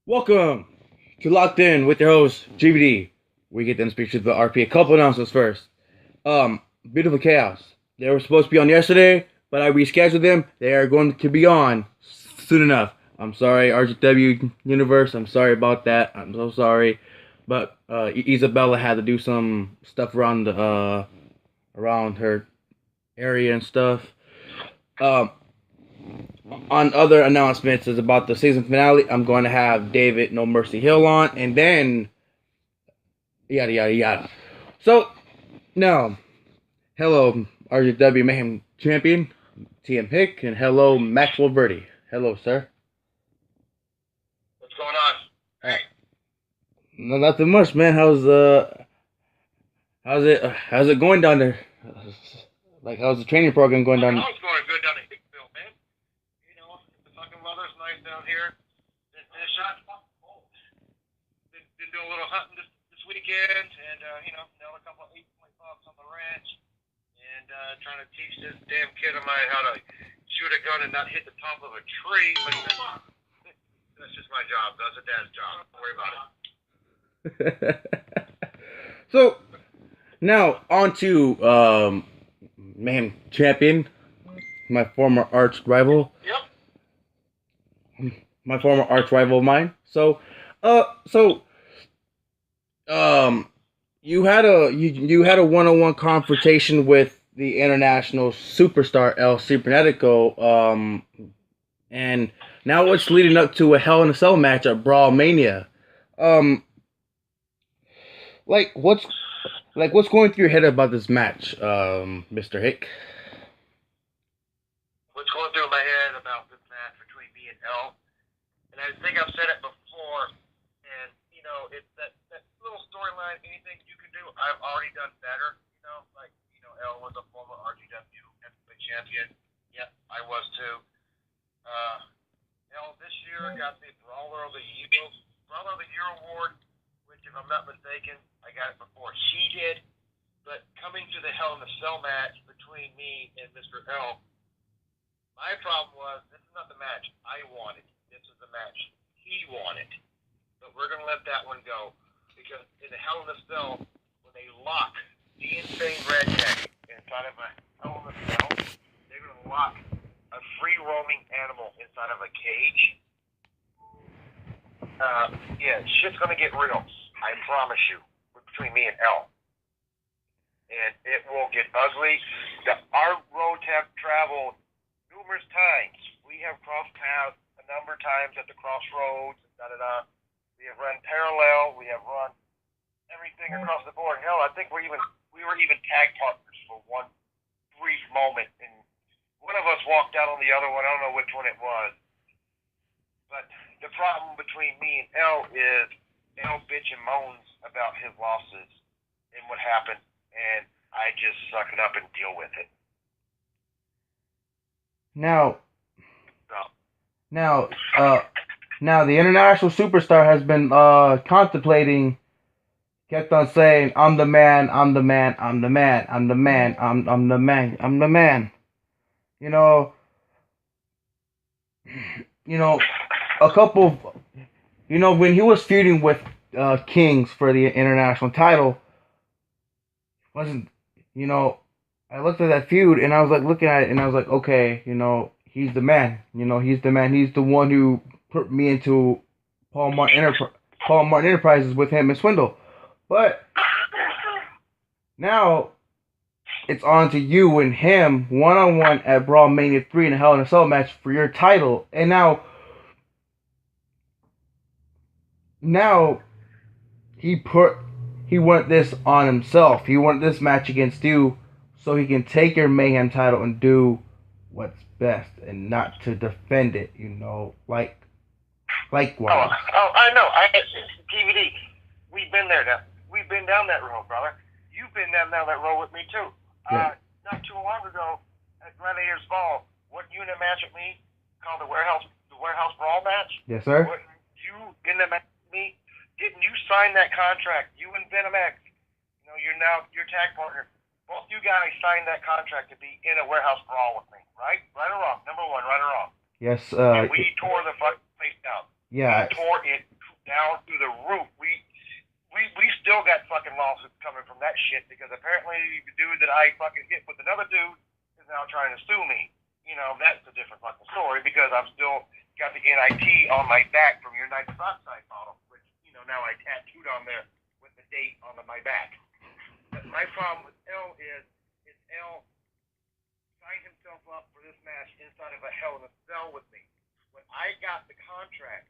Welcome to Locked In with your host GVD. We get them speak to the RP. A couple announcements first. Beautiful Chaos. They were supposed to be on yesterday, but I rescheduled them. They are going to be on soon enough. I'm sorry, RGW Universe. I'm sorry about that. I'm so sorry, but Isabella had to do some stuff around the around her area and stuff. Um, on other announcements is about the season finale. I'm going to have David No Mercy Hill on, and then yada yada yada. So now, hello RGW Mayhem Champion TM Hick, and hello Maxwell Verdi. Hello, sir. What's going on? Hey. No, nothing much, man. How's it going down there? Like, how's the training program going down? It's going good down in Hickville, man. You know, the fucking weather's nice down here. Been fishing. Been doing a little hunting this weekend, and nailed a couple of 8-point bucks on the ranch, and trying to teach this damn kid of mine how to shoot a gun and not hit the top of a tree. But that's just my job. That's a dad's job. Don't worry about it. So now on to Mayhem Champion, my former arch rival. Yep. My former arch rival of mine. You had a one-on-one confrontation with the international superstar El Cibernetico, and now it's leading up to a Hell in a Cell match at Brawl Mania. What's going through your head about this match, Mr. Hick? What's going through my head about this match between me and El? And I think I've said it before, and it's that little storyline. Anything you can do, I've already done better. El was a former RGW heavyweight champion. Yep, I was too. El this year got the Brawler of the Year award, which, if I'm not mistaken, I got it before she did. But coming to the Hell in a Cell match between me and Mr. L, my problem was this is not the match I wanted. This is the match he wanted. But we're going to let that one go. Because in the Hell in a Cell, when they lock the Insane Redneck inside of a Hell in a Cell, they're going to lock a free-roaming animal inside of a cage. Shit's going to get real. I promise you. Between me and El. And it will get ugly. Our roads have traveled numerous times. We have crossed paths a number of times at the crossroads. We have run parallel. We have run everything across the board. Hell, I think we were even tag partners for one brief moment. And one of us walked out on the other one. I don't know which one it was. But the problem between me and El is El bitch and moans about his losses and what happened, and I just suck it up and deal with it. Now, the international superstar has been contemplating, kept on saying, "I'm the man, I'm the man, I'm the man, I'm the man, I'm the man, I'm the man." A couple. When he was feuding with Kings for the international title, wasn't I looked at that feud and I was like looking at it and I was like, okay, he's the man. He's the man. He's the one who put me into Paul Martin Enterprises with him and Swindle. But now it's on to you and him one-on-one at Brawl Mania 3 in a Hell in a Cell match for your title. And now he wanted this on himself. He wanted this match against you so he can take your Mayhem title and do what's best and not to defend it, likewise. Oh, I know. GVD, we've been there now. We've been down that road, brother. You've been down that road with me too. Yeah. Not too long ago at Gladiators Ball, what you in a match with me called the warehouse brawl match? Yes, sir. What, you in the match with me? Didn't you sign that contract? You and Venom X, you're now your tag partner. Both you guys signed that contract to be in a warehouse brawl with me, right? Right or wrong? Number one, right or wrong? Yes. And we tore the fucking place down. Yeah. We tore it down through the roof. We still got fucking lawsuits coming from that shit because apparently the dude that I fucking hit with another dude is now trying to sue me. You know, that's a different fucking story because I've still got the NIT on my back from your nitrous oxide bottle, which, you know, now I tattooed on there with the date on my back. But my problem with L is L signed himself up for this match inside of a Hell in a Cell with me. When I got the contract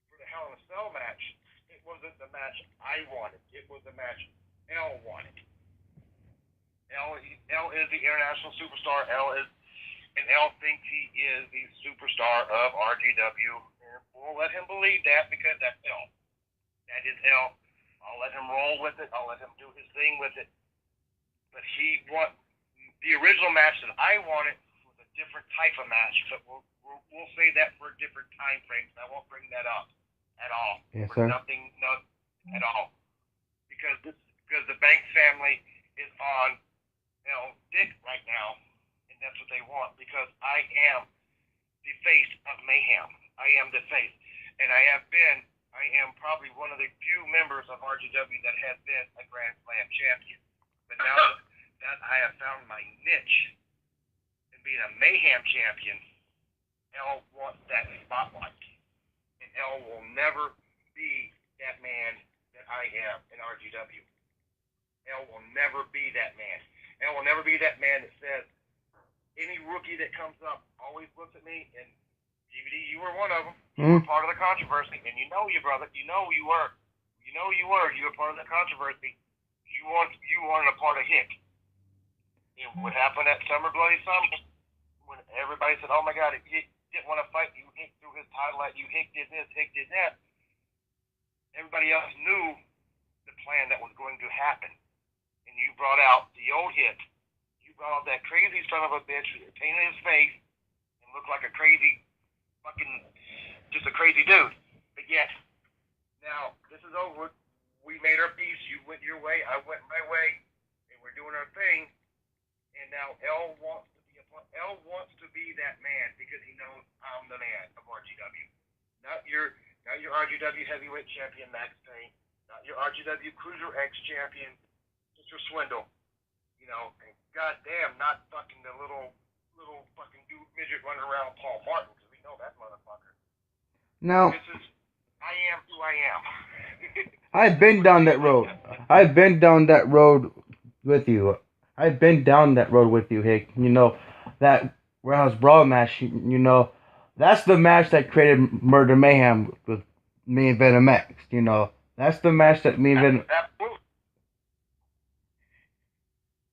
for the Hell in a Cell match, it wasn't the match I wanted. It was the match L wanted. L is the international superstar. And L thinks he is the superstar of RGW. And we'll let him believe that because that's L. That is L. I'll let him roll with it. I'll let him do his thing with it. But the original match that I wanted was a different type of match. But we'll say that for different time frames. I won't bring that up at all. Yes, sir. Nothing at all. Because the Banks family is on L's dick right now. And that's what they want. Because I am the face of Mayhem. I am the face. And I am probably one of the few members of RGW that has been a Grand Slam champion. But now that I have found my niche in being a Mayhem champion, L wants that spotlight. And L will never be that man that I am in RGW. L will never be that man. L will never be that man that says, any rookie that comes up always looks at me, and GVD, you were one of them. You were part of the controversy, and you know you, brother. You know you were. You know you were. You were part of the controversy. You wanted a part of Hick. And what happened at Summer Bloody Summer, when everybody said, oh my God, if Hick didn't want to fight you, Hick threw his title at you, Hick did this, Hick did that. Everybody else knew the plan that was going to happen. And you brought out the old Hick. You brought out that crazy son of a bitch with a pain in his face and looked like a crazy just a crazy dude. But yet, now, this is over. We made our peace. You went your way. I went my way. And we're doing our thing. And now L wants to be that man because he knows I'm the man of RGW. Not your RGW heavyweight champion, Max Payne. Not your RGW Cruiser X champion, Mr. Swindle. You know, and goddamn, not fucking the little fucking dude midget running around Paul Martin. Know that motherfucker. Now, I am who I am. I've been down that road. I've been down that road with you. I've been down that road with you, Hick. You know, that Warehouse Brawl match, you know, that's the match that created Murder Mayhem with me and Venom X. You know, that's the match that me and Venom...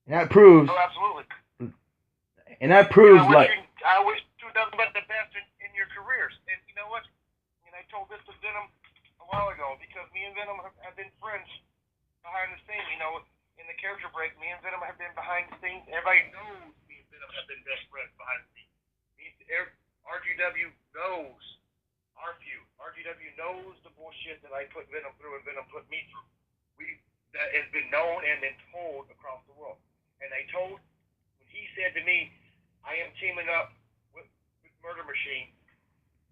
And that proves... Oh, absolutely. And that proves, I wish you nothing but the best in your careers. And you know what? And I told this to Venom a while ago because me and Venom have been friends behind the scenes. You know, in the character break, me and Venom have been behind the scenes. Everybody knows me and Venom have been best friends behind the scenes. RGW knows our feud. RGW knows the bullshit that I put Venom through and Venom put me through. That has been known and been told across the world. And I told, when he said to me, I am teaming up with Murder Machine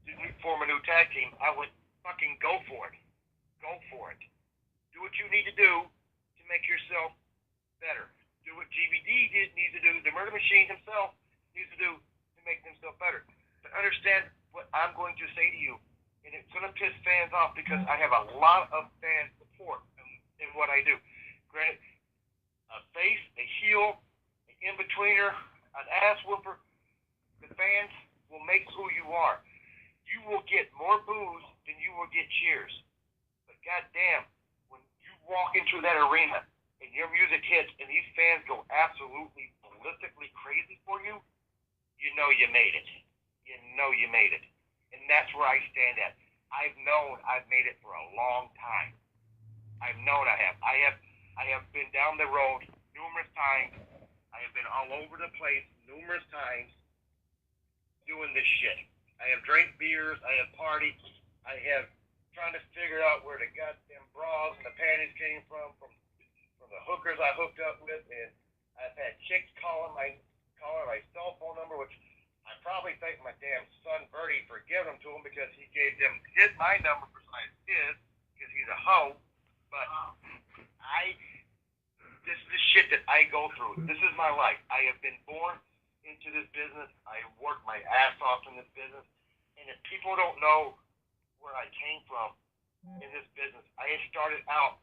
to form a new tag team, I would fucking go for it. Go for it. Do what you need to do to make yourself better. Do what GVD needs to do, the Murder Machine himself needs to do to make himself better. But understand what I'm going to say to you, and it's going to piss fans off because I have a lot of fan support in what I do. Granted, a face, a heel, an in-betweener, an ass whooper, the fans will make who you are. You will get more boos than you will get cheers. But goddamn, when you walk into that arena and your music hits and these fans go absolutely ballistically crazy for you, you know you made it. You know you made it. And that's where I stand at. I've known I've made it for a long time. I've known I have. I have been down the road numerous times. I have been all over the place numerous times doing this shit. I have drank beers. I have partied. I have trying to figure out where the goddamn bras and the panties came from the hookers I hooked up with, and I've had chicks calling my cell phone number, which I probably thank my damn son Verdi for giving them to him because he gave them my number precisely. is because he's a hoe. But this is the shit that I go through. This is my life. I have been born into this business. I worked my ass off in this business. And if people don't know where I came from in this business, I started out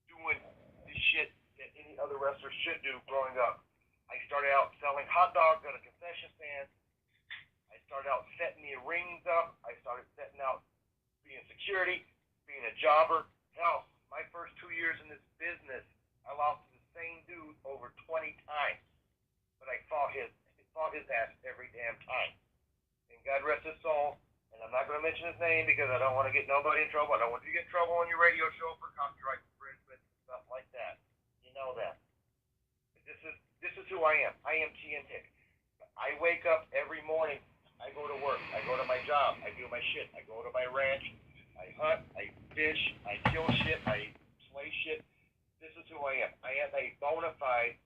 doing the shit that any other wrestler should do growing up. I started out selling hot dogs at a concession stand. I started out setting the rings up. I started setting out being security, being a jobber. Hell, my first 2 years in this business, I lost to the same dude over 20 times. But I fought his ass every damn time. And God rest his soul. And I'm not going to mention his name because I don't want to get nobody in trouble. I don't want you to get in trouble on your radio show for copyright infringement and stuff like that. You know that. But this is who I am. I am T and Hick. I wake up every morning. I go to work. I go to my job. I do my shit. I go to my ranch. I hunt. I fish. I kill shit. I slay shit. This is who I am. I am a bona fide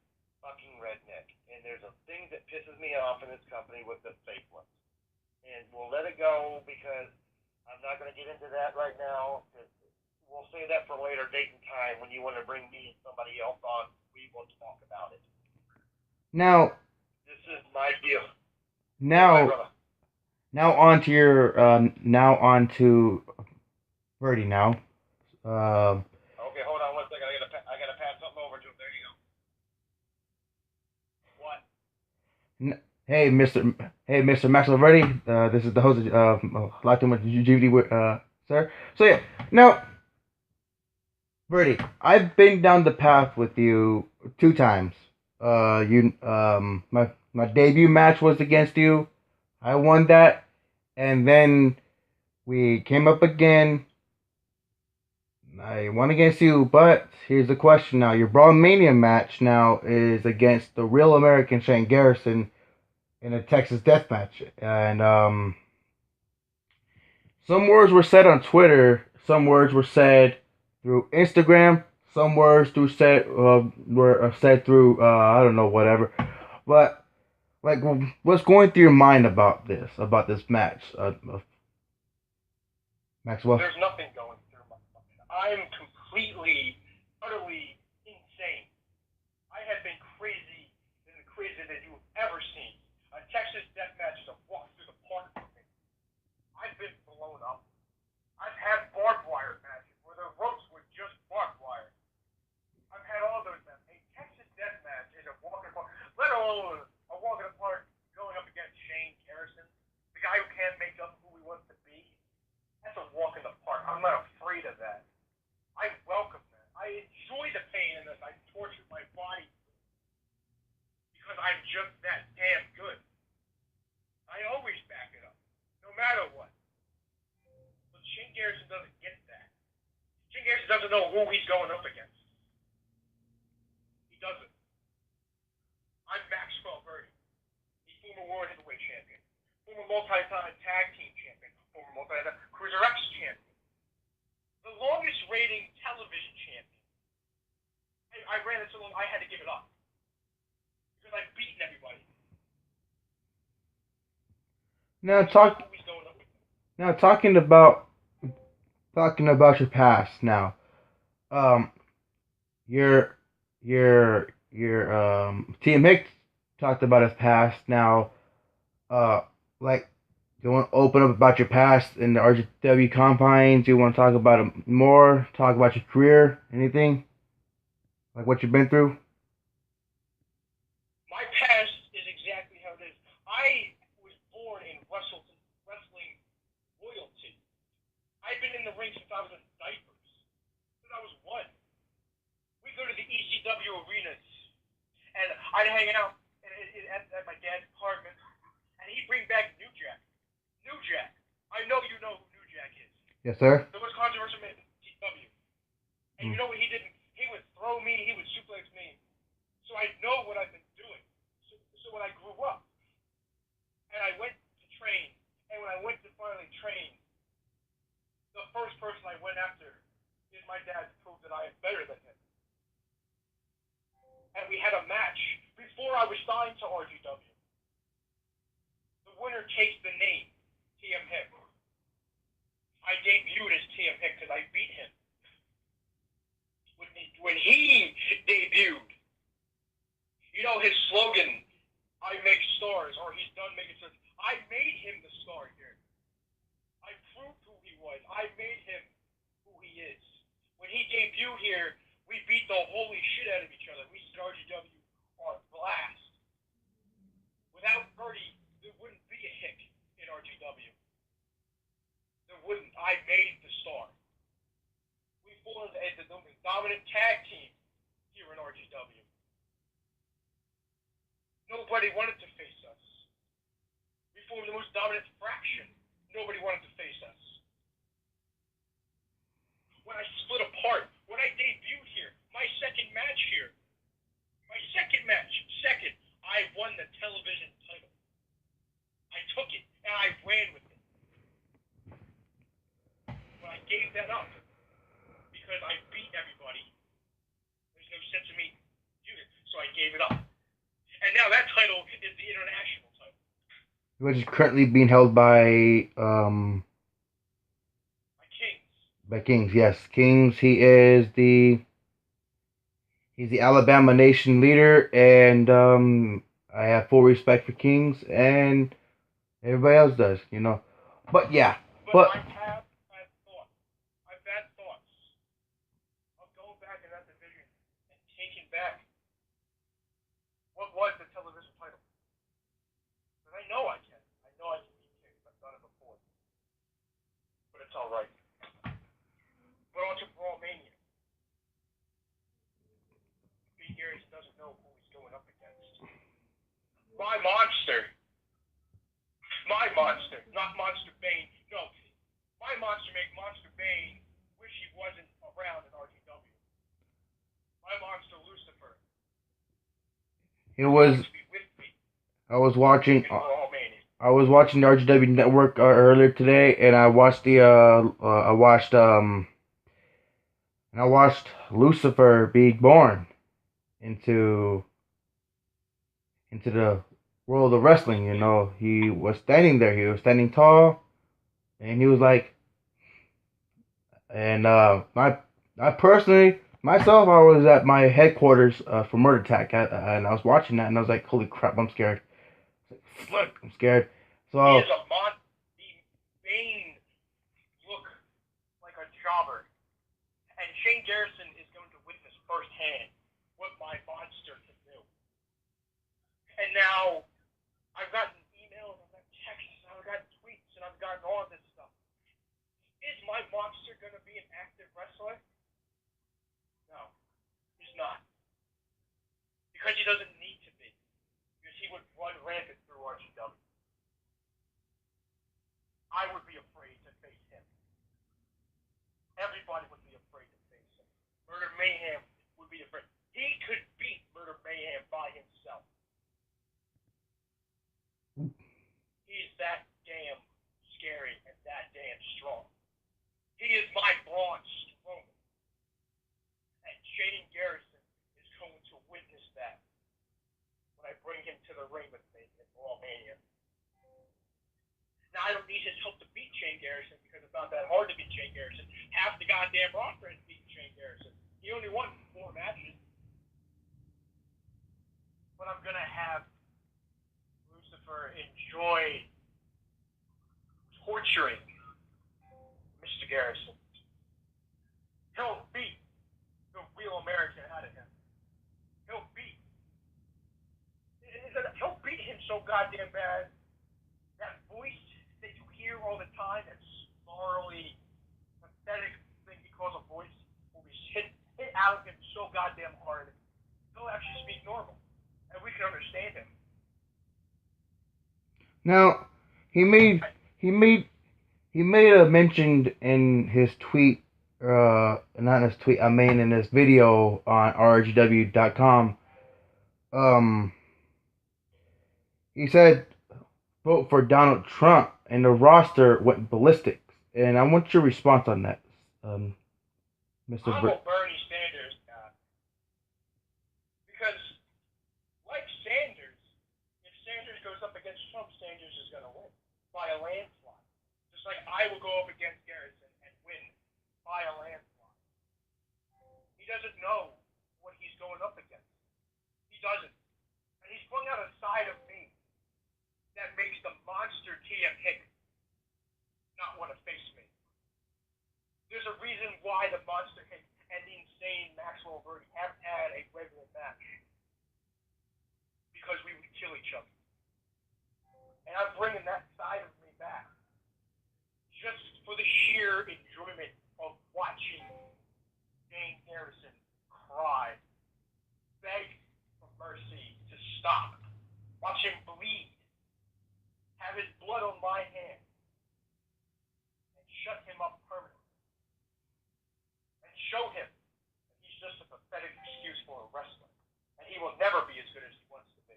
fucking redneck. And there's a thing that pisses me off in this company with the fake ones. And we'll let it go because I'm not going to get into that right now. We'll say that for a later date and time when you want to bring me and somebody else on. We will talk about it. Now, this is my deal. Now on to your Verdi now. Okay, hold on one second. I gotta pass something over to him. There you go. What? Hey, Mr. Maxwell Verdi. This is the host of Live Too Much GVD, sir. So yeah, now, Verdi, I've been down the path with you 2 times. My debut match was against you. I won that, and then we came up again. I won against you, but here's the question now. Your Brawl Mania match now is against the real American Shane Garrison in a Texas death match. And some words were said on Twitter, some words were said through Instagram, some words were said through I don't know, whatever. But like, what's going through your mind about this match, Maxwell? There's nothing going through my mind. I'm completely, utterly insane. I have been crazy that you've ever seen. A Texas death match is a walk through the park for me. I've been blown up. I've had barbed wire matches where the ropes were just barbed wire. I've had all those matches. A Texas death match is a walk in the park, let alone a walk in the park going up against Shane Garrison, the guy who can't make up who he wants to be. That's a walk in the park. I'm not afraid of that. I welcome that. I enjoy the pain in this. I tortured my body because I'm just that damn good. I always back it up, no matter what. But Shane Garrison doesn't get that. Shane Garrison doesn't know who he's going up against. He doesn't. I'm Maxwell Verdi. He's former World Heavyweight Champion, former multi-time tag team champion, former multi-time Cruiser X champion, the longest rating television champion. I ran it so long I had to give it up because I've beaten everybody. Talking about your past now. Your Team Hick talked about his past now. Like, do you want to open up about your past in the RGW confines? Do you want to talk about it more? Talk about your career? Anything? Like what you've been through? My past is exactly how it is. I was born in wrestling royalty. I've been in the ring since I was in diapers. Since I was 1. We go to the ECW arenas, and I'd hang out at my dad's apartment, and he'd bring back New Jack. New Jack. I know you know who New Jack is. Yes, sir. The most controversial man in ECW. And you know what he did? He would throw me, he would suplex me. So I know what I've been doing. So when I grew up, and I went to train, and when I went to finally train, the first person I went after is my dad to prove that I am better than him. And we had a match before I was signed to RGW. The winner takes the name, TM Hick. I debuted as TM Hick because I beat him. When he debuted, you know his slogan, I make stars, or he's done making stars. I made him the star here. I proved who he was. I made him who he is. When he debuted here, we beat the holy shit out of each other. We set RGW on blast. Without Verdi, there wouldn't be a Hick in RGW. There wouldn't. I made the star. We formed the dominant tag team here in RGW. Nobody wanted to face us. We formed the most dominant fraction. Nobody wanted to face us. When I split apart, when I debuted here, my second match, I won the television title. I took it, and I ran with it. But I gave that up because I beat everybody. There's no sense of me doing it, so I gave it up. And now that title is the international title. Which is currently being held by Kings. By Kings, yes. Kings, he's the Alabama Nation leader, and I have full respect for Kings, and everybody else does, you know. But yeah, but I have had thoughts of going back in that division and taking back what was the television title. Because I know I can. I know I can beat Kings. I've done it before. But it's all right. But on to Brawl Mania. Pete Garrison doesn't know who he's going up against. My monster, not Monster Bane. No, my monster make Monster Bane wish he wasn't around in RGW. My monster Lucifer. It was. I was watching the RGW Network earlier today, and I watched Lucifer be born into the world of wrestling. You know, he was standing there. He was standing tall, and he was like, and I personally, myself, I was at my headquarters for Murder Attack, and I was watching that, and I was like, holy crap, I'm scared. Fuck, I'm scared. So he is a Bane look like a jobber, and Shane Garrison is going to witness firsthand what my monster can do. And now I've gotten emails, I've got texts, I've got tweets, and I've gotten all this stuff. Is my monster going to be an active wrestler? No, he's not. Because he doesn't need to be. Because he would run rampant through RGW. I would be afraid to face him. Everybody would be afraid to face him. Murder Mayhem would be afraid. He could beat Murder Mayhem by himself. He's that damn scary and that damn strong. He is my Braun Strowman. And Shane Garrison is going to witness that when I bring him to the ring with me in Brawl Mania. Now, I don't need his help to beat Shane Garrison because it's not that hard to beat Shane Garrison. Half the goddamn roster has beaten Shane Garrison. He only won 4 matches. But I'm going to have Lucifer enjoy torturing Mr. Garrison. He'll beat the real American out of him. He'll beat him so goddamn bad. That voice that you hear all the time, that snarly, pathetic thing he calls a voice, will be hit out of him so goddamn hard. He'll actually speak normal, and we can understand him. Now, he made a mention in his tweet, not in his tweet, I mean in his video on rgw.com. He said, vote for Donald Trump, and the roster went ballistic. And I want your response on that, Mr. I'm a Bernie Sanders guy. Because, like Sanders, if Sanders goes up against Trump, Sanders is going to win by a landslide. Just like I will go up against Garrison, There's a reason why the Monster Hick and the insane Maxwell Verdi haven't had a regular match. Because we would kill each other. And I'm bringing that side of me back. Just for the sheer enjoyment of watching Dane Harrison cry, beg for mercy to stop, watch him bleed, have his blood on my hand, and shut him up permanently. And show him that he's just a pathetic excuse for a wrestler. And he will never be as good as he wants to be.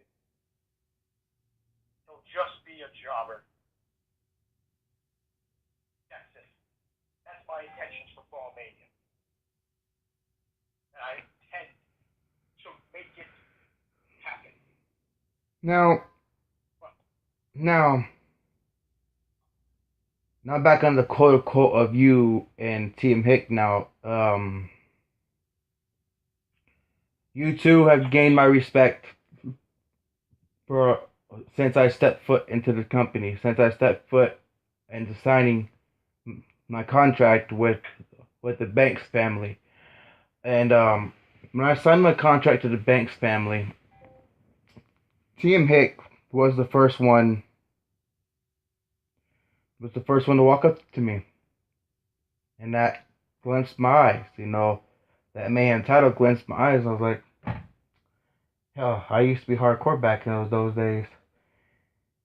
He'll just be a jobber. That's it. That's my intentions for Fall Mania. And I intend to make it happen. Now back on the quote unquote of you and Team Hick now. You two have gained my respect for since I stepped foot into the company, since I stepped foot into signing my contract with the Banks family. And when I signed my contract to the Banks family, Team Hick was the first one to walk up to me. And that glimpsed my eyes, that man title glimpsed my eyes. I was like, hell, I used to be hardcore back in those days.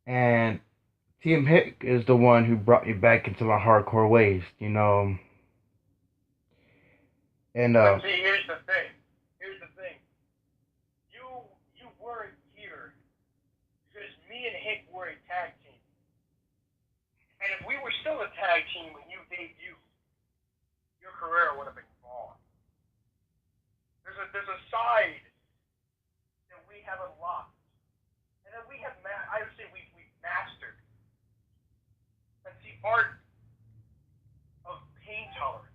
And Team Hick is the one who brought me back into my hardcore ways, And But see, here's the thing. You weren't here because me and Hick were a tag team. And if we were still a tag team when you debuted, your career would have been gone. There's a side that we have unlocked, and that we have I would say we've mastered. That's the art of pain tolerance.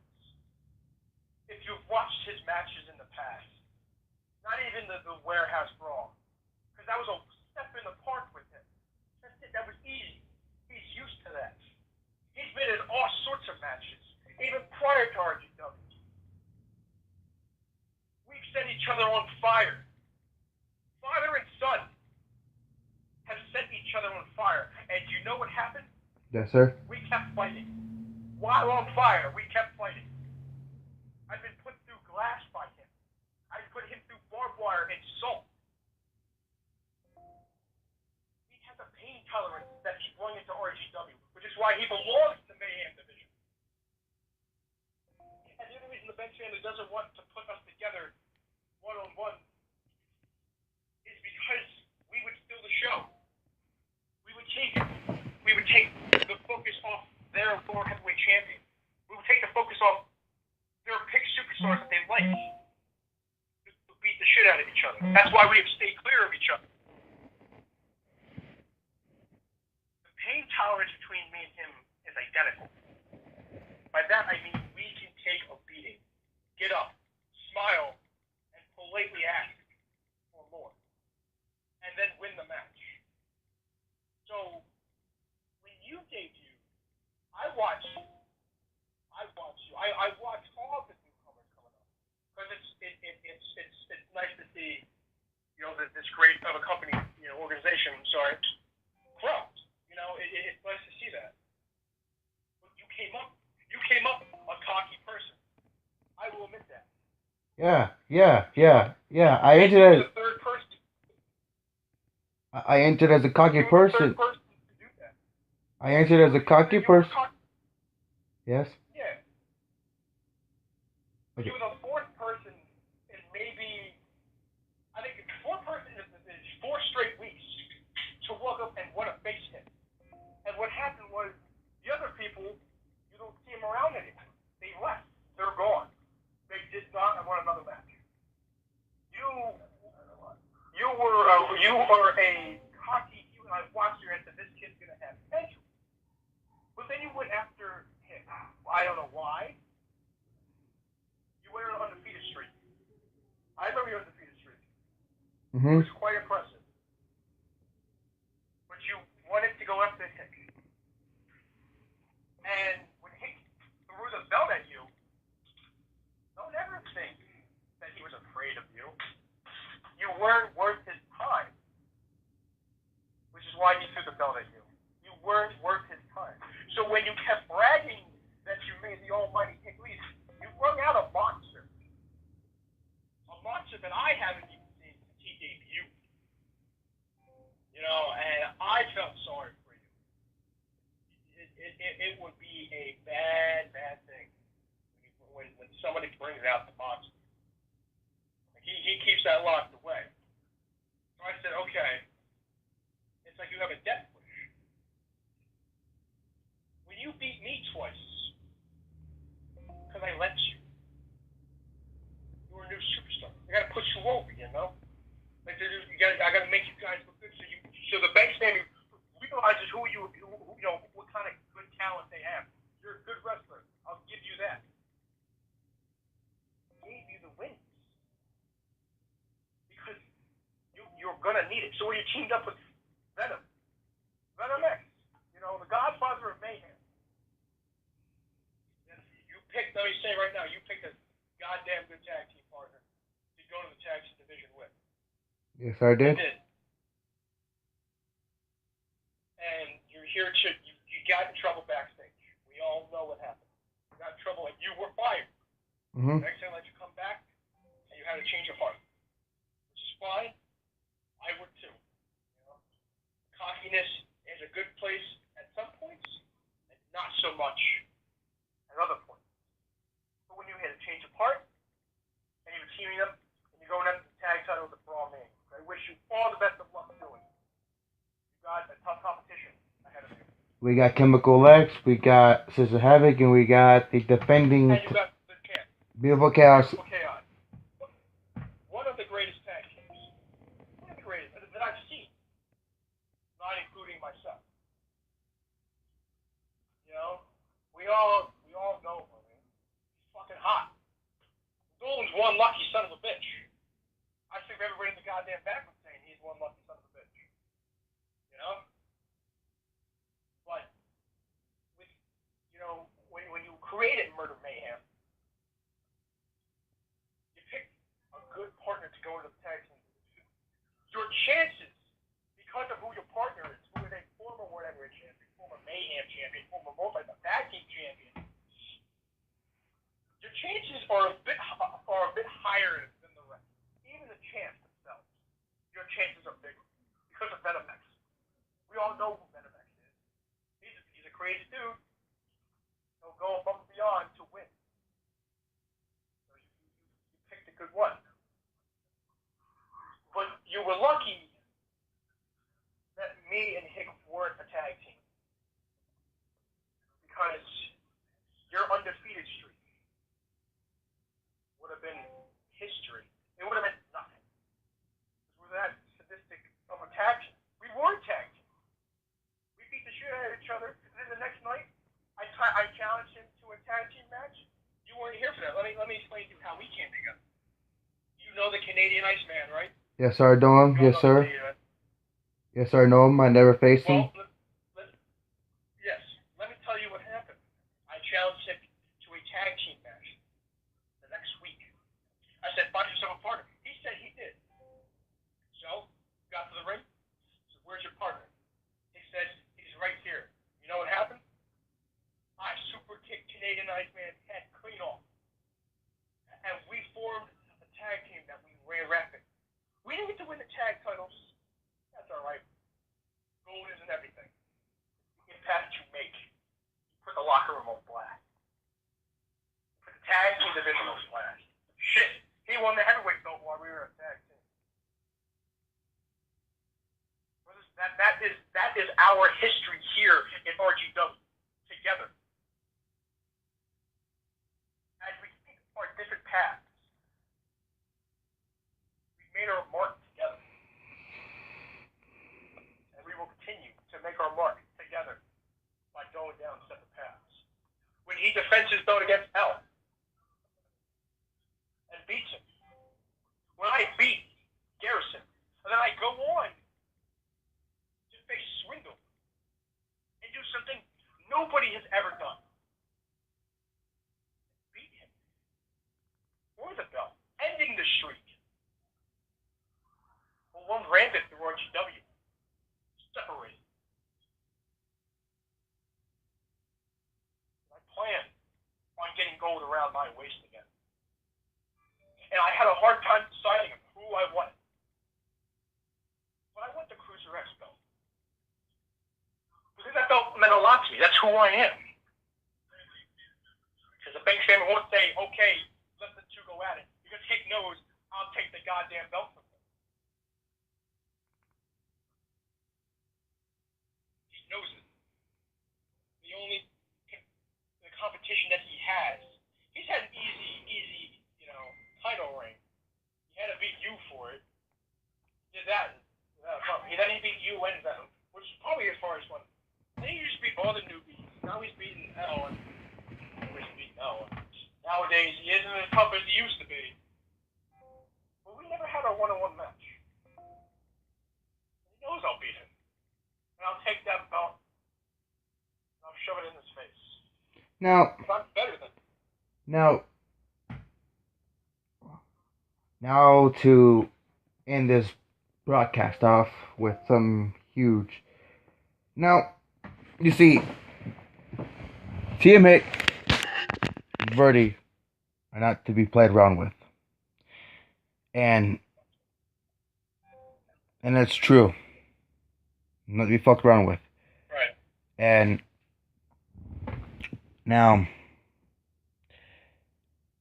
If you've watched his matches in the past, not even the warehouse brawl, because that was a step in the park with him. That's it. That was easy. He's used to that. He's been in all sorts of matches, even prior to RGW. We've set each other on fire. Father and son have set each other on fire. And you know what happened? Yes, sir. We kept fighting. While on fire, we kept fighting. I've been put through glass by him. I put him through barbed wire and salt. He has a pain tolerance that he brought into RGW, which is why he belongs to Mayhem Division. And the only reason the Bench family doesn't want to put us together one-on-one is because we would steal the show. We would take the focus off their World Heavyweight Champion. We would take the focus off their pick superstars that they like. Just to beat the shit out of each other. That's why we have stayed clear of each other. The pain tolerance between me and him is identical. By that I mean we can take a beating, get up, smile, and politely ask for more. And then win the match. So when you debuted, I watched you. I watched all the newcomers coming up because it's nice to see, this great of a company, organization. Sorry, grow. It's nice to see that. But you came up a cocky person. I will admit that. Yeah. I entered as the third person. I entered as a cocky person. I entered as a cocky person. Yes. Yeah. Okay. You were the fourth person in maybe, I think the fourth person in 4 straight weeks to walk up and want to face him. And what happened was, the other people, you don't see them around anymore. They left. They're gone. They did not want another match. You were a cocky, I watched you and said, this kid's going to have potential. But then you went after him. I don't know why. You went on an undefeated streak. I remember your undefeated streak. Mm-hmm. It was quite impressive. But you wanted to go after Hick. And when Hick threw the belt at you, weren't worth his time, which is why he threw the belt at you. You weren't worth his time. So when you kept bragging that you made the almighty Hick lead, you brought out a monster. A monster that I haven't even seen since he debuted. You know, and I felt sorry for you. It would be a bad thing when somebody brings out the monster. He keeps that locked away. So I said, okay, it's like you have a death wish. When you beat me twice, because I let you, you were a new superstar. I got to put you over, you know. Like I got to make you guys look good. So the bank standing realizes who you know, what kind of good talent they have. You're a good wrestler. I'll give you that. Gave you the wins because you're gonna need it. So when you teamed up with Venom X, you know, the Godfather of Mayhem. You picked. Let me say right now, you picked a goddamn good tag team partner to go to the tag team division with. Yes, I did. You did. And you're here to you got in trouble backstage. We all know what happened. You got in trouble and you were fired. Mm-hmm. Next time, let you come back, and you had a change of heart, which is fine. I would too. You know, cockiness is a good place at some points, and not so much at other points. But when you had a change of heart, and you were teaming up, and you're going after the tag title with the Brawl Man, I wish you all the best of luck doing it. You got a tough competition ahead of you. We got Chemical X, we got Sister Havoc, and we got the defending And you got the champ. Beautiful Chaos. Beautiful Chaos. One of the greatest tag teams. One of the greatest that I've seen. Not including myself. You know? We all know him. He's fucking hot. Dolan's one lucky son of a bitch. I think everybody in the goddamn back was saying he's one lucky son of a bitch. You know? But with when you created Murder Mayhem, you picked a good partner to go into the tag team. Your chances, because of who your partner is, who is a former whatever champion, former Mayhem champion, former tag team champion, your chances are a bit higher than the rest. Even the champs themselves, your chances are bigger because of Venom X. We all know who Venom X is. He's a crazy dude. He'll go above and beyond to win. So you picked a good one. But you were lucky that me and Hick weren't a tag team. Because your undefeated streak would have been history. It would have been nothing. Because we're that sadistic of a tag team. We were a tag team. We beat the shit out of each other. And then the next night, I challenged him to a tag team match. You weren't here for that. Let me explain to you how we came together. You know the Canadian Iceman, right? Yes, sir, I know him. Yes, sir. Yes, sir, I know him. I never faced him. Well, yes. Let me tell you what happened. I challenged him to a tag team match the next week. I said, find yourself a partner. He said he did. So, got to the ring. Said, where's your partner? He said, he's right here. You know what happened? I super kicked Canadian Iceman's head clean off. And we formed a tag team that we ran rapid. We didn't get to win the tag titles. That's alright. Gold isn't everything. The impact you make. You put the locker room on blast. Put the tag team division on blast. Shit. He won the heavyweight belt while we were a tag team. That is our history here in RGW. Together. As we take our different paths, we've made our mark together. And we will continue to make our mark together by going down separate paths. When he defends his belt against L and beats him. When I beat Garrison, and then I go on to face Swindle and do something held around my waist again. And I had a hard time deciding who I wanted. But I want the Cruiser X belt. Because that belt meant a lot to me. That's who I am. Because the bank family won't say, okay, let the two go at it. Because Hick knows I'll take the goddamn belt from him. He knows it. The competition that he has, he's had an easy, title reign. He had to beat you for it. Did that. Then he beat you and Venom, which is probably as far as one. Then he used to beat all the newbies. Now he's beating L and always beating L. Nowadays he isn't as tough as he used to be. But we never had a one-on-one match. He knows I'll beat him. And I'll take that belt and I'll shove it in his face. Now, I'm better than him. Now to end this broadcast off with some huge. Now, you see, TM Hick, Verdi are not to be played around with, and that's true. Not to be fucked around with. Right. And now,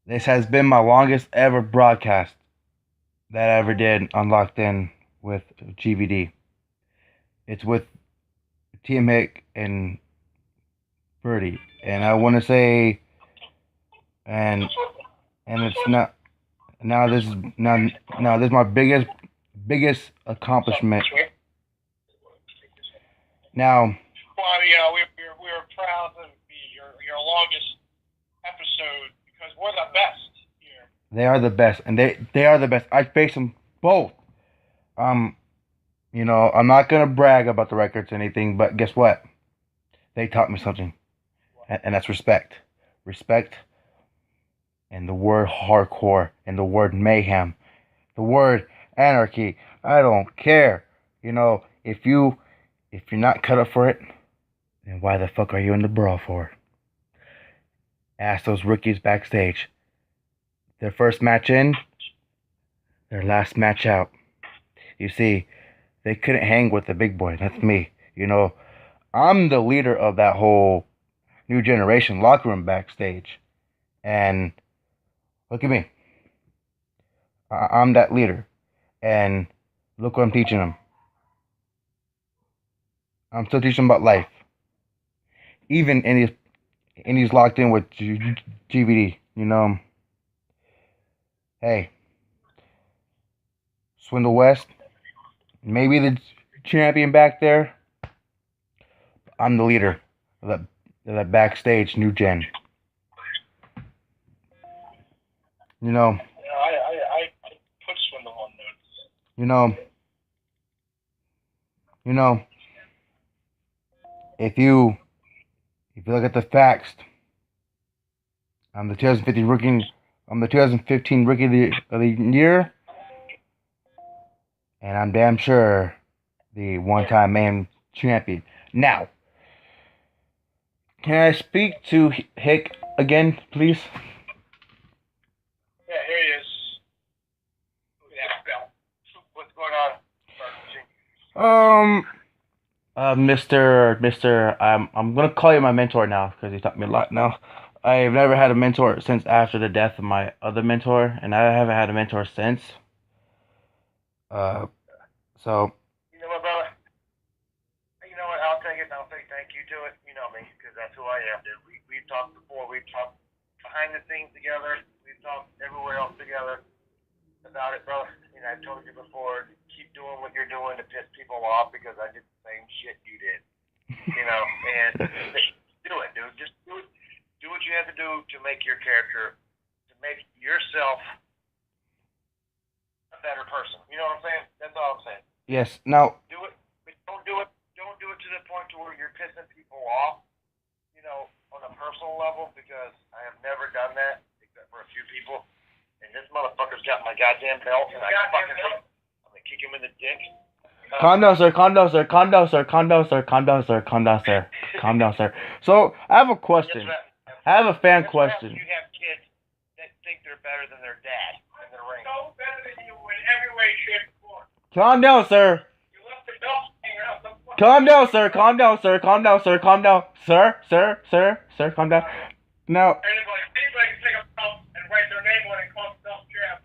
this has been my longest ever broadcast that I ever did on Locked In with GVD. It's with TM Hick and Verdi. And I want to say, and it's not, now this is my biggest accomplishment. Now, Well, we're proud to be your longest episode because we're the best here. they are the best, and they are the best. I face them both. I'm not gonna brag about the records or anything, but guess what? They taught me something, and that's respect. Respect, and the word hardcore, and the word mayhem, the word anarchy. I don't care. If you're not cut up for it, then why the fuck are you in the brawl for? Ask those rookies backstage. Their first match in, their last match out. You see, they couldn't hang with the big boy. That's me. I'm the leader of that whole new generation locker room backstage. And look at me. I'm that leader. And look what I'm teaching them. I'm still teaching them about life. Even in these Locked In with GVD, Hey, Swindle West, maybe the champion back there. I'm the leader of that backstage new gen. I put Swindle on notes. If you look at the facts, I'm the 2015 rookie. I'm the 2015 rookie of the year, and I'm damn sure the one-time man champion. Now, can I speak to Hick again, please? Yeah, here he is. Look at that belt. What's going on? Mr. I'm gonna call you my mentor now because he taught me a lot now. I've never had a mentor since after the death of my other mentor, and I haven't had a mentor since. So. You know what, brother? You know what? I'll take it and I'll say thank you to it. You know me, because that's who I am, dude. We've talked before. We've talked behind the scenes together. We've talked everywhere else together about it, brother. I've told you before, keep doing what you're doing to piss people off because I did the same shit you did. And do it, dude. Just do it. Do what you have to do to make your character, to make yourself a better person. You know what I'm saying? That's all I'm saying. Yes. Now. Do it, but don't do it to the point to where you're pissing people off. On a personal level, because I have never done that except for a few people. And this motherfucker's got my goddamn belt, and I'm gonna kick him in the dick. Calm down, sir. Calm down, sir. Calm down, sir. Calm down, sir. Calm down, sir. Calm down, sir. Calm down, sir. So I have a question. I have a fan question. You have kids. they're better than their dad in the ring. So better than you in every way, shape, or form. Calm down, sir. You left the belt hanging out. Calm down, sir. Calm down, sir. Calm down, sir. Calm down, sir. Sir, calm down. Now, Anybody can take a belt and write their name on it and call themselves champ.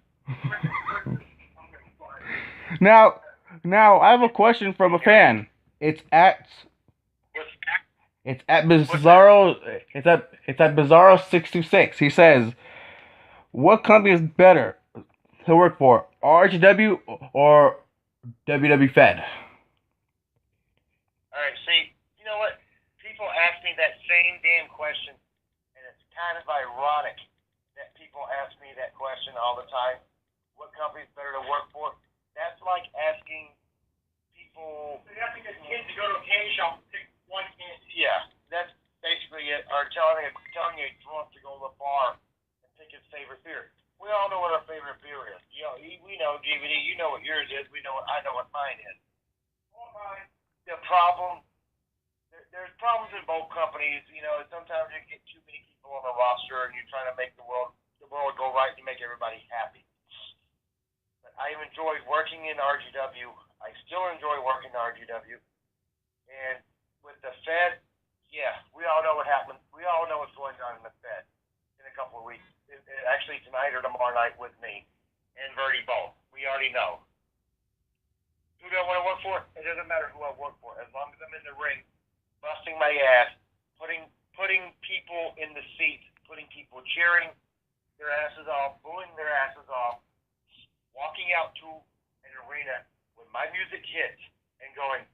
now, I have a question from a fan. It's at Bizarro. It's at Bizarro 626. He says, "What company is better to work for, RHW or WW Fed?" All right, see, you know what? People ask me that same damn question, and it's kind of ironic that people ask me that question all the time. What company is better to work for? That's like asking people. You have to get kids to go to a candy shop and pick one candy. Yeah, that's basically it. Or telling a drunk to go to the bar and pick his favorite beer. We all know what our favorite beer is. You know, we know GVD. You know what yours is. I know what mine is. Oh my. The problem, there's problems in both companies. You know, sometimes you get too many people on the roster, and you're trying to make the world go right and make everybody happy. But I enjoyed working in RGW. I still enjoy working in RGW. And with the Fed, yeah, we all know what happened. We all know what's going on in the Fed in a couple of weeks. Actually, tonight or tomorrow night with me and Verdi both. We already know. Who do I want to work for? It doesn't matter who I work for. As long as I'm in the ring, busting my ass, putting people in the seats, putting people cheering their asses off, booing their asses off, walking out to an arena when my music hits and going,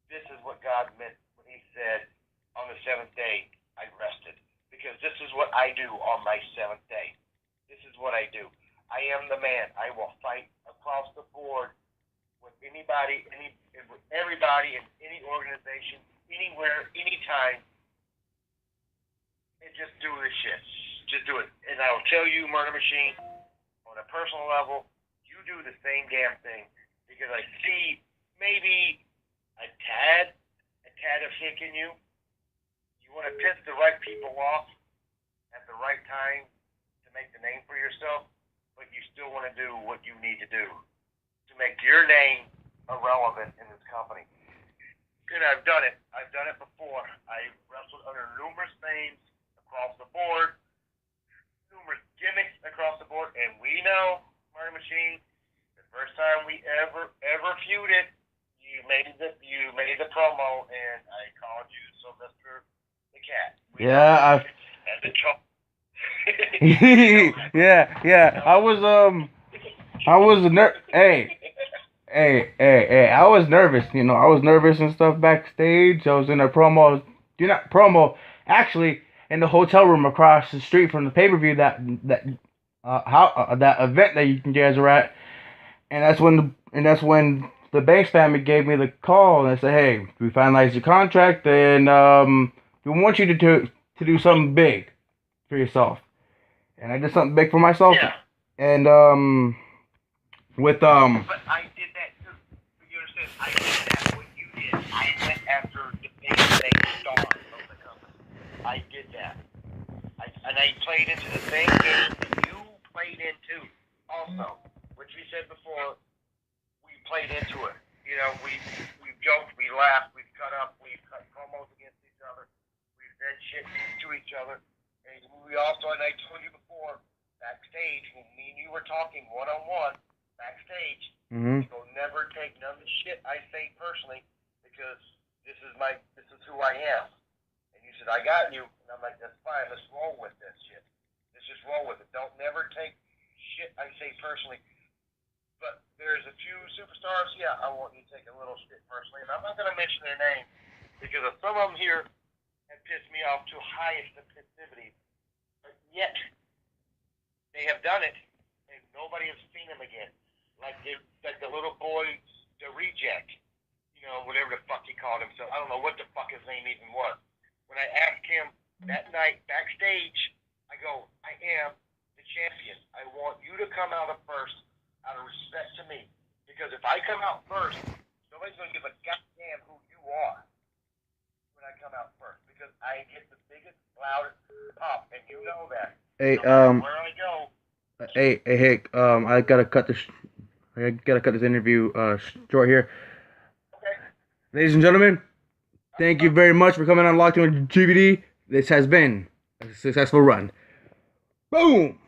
this is what God meant when he said, on the seventh day, I rested. Because this is what I do on my seventh day. This is what I do. I am the man. I will fight across the board with anybody, with everybody in any organization, anywhere, anytime, and just do this shit. Just do it. And I will tell you, Murder Machine, on a personal level, you do the same damn thing. Because I see maybe a tad of Hick in you. You want to piss the right people off at the right time to make the name for yourself, but you still want to do what you need to do to make your name irrelevant in this company. And I've done it. I've done it before. I wrestled under numerous names across the board, numerous gimmicks across the board, and we know, Murder Machine, the first time we ever feuded, you made the promo, and I called you Sylvester the Cat. Yeah, and the chump. yeah. I was I was nervous. You know, I was nervous and stuff backstage. I was in a promo. Actually, in the hotel room across the street from the pay-per-view that event that you guys were at, and that's when the Banks family gave me the call and they said, "Hey, we finalized your contract, and we want you to do something big for yourself." And I did something big for myself. Yeah. And But I did that too. You understand? I did that what you did. I went after the big star of the company. I did that. And I played into the same game that you played into also. Which we said before, we played into it. You know, we joked, we laughed, we've cut up, we've cut promos against each other, we've said shit to each other. And we also, and I told you before, backstage, when me and you were talking one-on-one, backstage, you will never take none of the shit I say personally, because this is who I am. And you said, I got you. And I'm like, that's fine, let's roll with this shit. Let's just roll with it. Don't never take shit I say personally. But there's a few superstars, yeah, I want you to take a little shit personally. And I'm not going to mention their name, because some of them here have pissed me off to highest passivity. But yet, they have done it, and nobody has seen them again. Like the little boy, the reject, you know, whatever the fuck he called himself. I don't know what the fuck his name even was. When I asked him that night backstage, I go, I am the champion. I want you to come out first, out of respect to me. Because if I come out first, nobody's going to give a goddamn who you are when I come out first. Because I get the biggest, loudest pop, and you know that. Hey, no matter where I go, Hey, Hick. I gotta cut this. I gotta cut this interview short here. Okay. Ladies and gentlemen, thank you very much for coming on Locked On GVD. This has been a successful run. Boom.